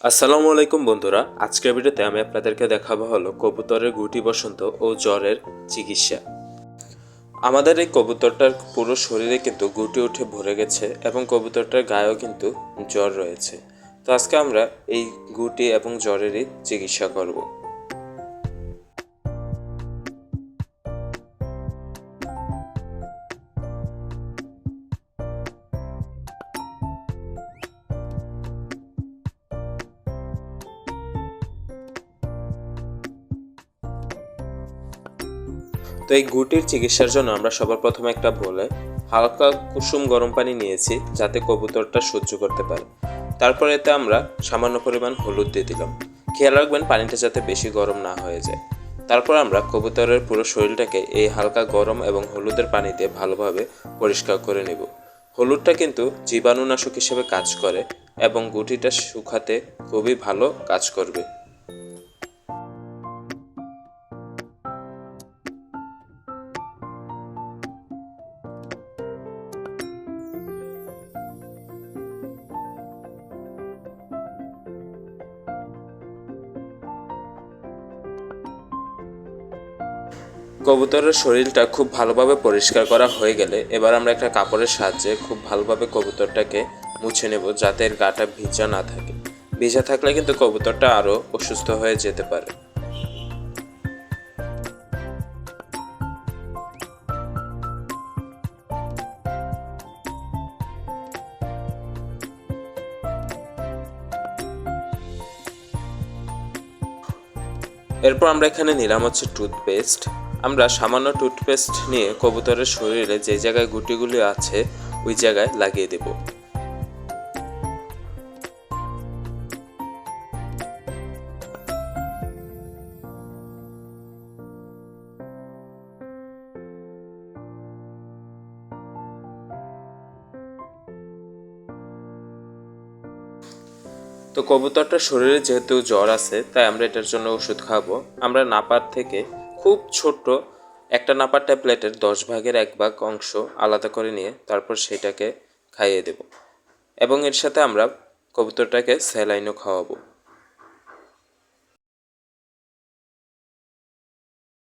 আসসালামু আলাইকুম বন্ধুরা, আজকের ভিডিওতে আমি আপনাদেরকে দেখাবো হলো কবুতরের গুটি বসন্ত ও জ্বরের চিকিৎসা। আমাদের এই কবুতরটার পুরো শরীরে কিন্তু গুটি উঠে ভরে গেছে এবং কবুতরটার গায়েও কিন্তু জ্বর রয়েছে। তো আজকে আমরা এই গুটি এবং জ্বরেরই চিকিৎসা করব। তো এই গুটির চিকিৎসার জন্য আমরা সবার প্রথমে একটা বলে হালকা কুসুম গরম পানি নিয়েছি, যাতে কবুতরটা সহ্য করতে পারে। তারপর এতে আমরা সামান্য পরিমাণ হলুদ দিয়ে দিলাম। খেয়াল রাখবেন পানিটা যাতে বেশি গরম না হয়ে যায়। তারপর আমরা কবুতরের পুরো শরীরটাকে এই হালকা গরম এবং হলুদের পানি দিয়ে ভালোভাবে পরিষ্কার করে নেব। হলুদটা কিন্তু জীবাণুনাশক হিসেবে কাজ করে এবং গুটিটা শুকাতে খুবই ভালো কাজ করবে। কবুতরের শরীরটা খুব ভালোভাবে পরিষ্কার করা হয়ে গেলে এবার আমরা একটা কাপড়ের সাহায্যে খুব ভালোভাবে কবুতরটাকে মুছে নেব, যাতে এর গাটা ভিজা না থাকে। ভিজা থাকলে কিন্তু কবুতরটা আরও অসুস্থ হয়ে যেতে পারে। এরপর আমরা এখানে নিলাম হচ্ছে টুথপেস্ট। আমরা সামান্য টুথপেস্ট নিয়ে কবুতরের শরীরে যে জায়গায় গুটিগুলি আছে ওই জায়গায় লাগিয়ে দেব। তো কবুতরটার শরীরে যেহেতু জ্বর আছে, তাই আমরা এটার জন্য ওষুধ খাবো। আমরা নাপার থেকে খুব ছোট্ট একটা নাপার ট্যাবলেটের 10 ভাগের 1 ভাগ অংশ আলাদা করে নিয়ে তারপর সেটাকে খাইয়ে দেব এবং এর সাথে আমরা কবুতরটাকে স্যালাইনও খাওয়াবো।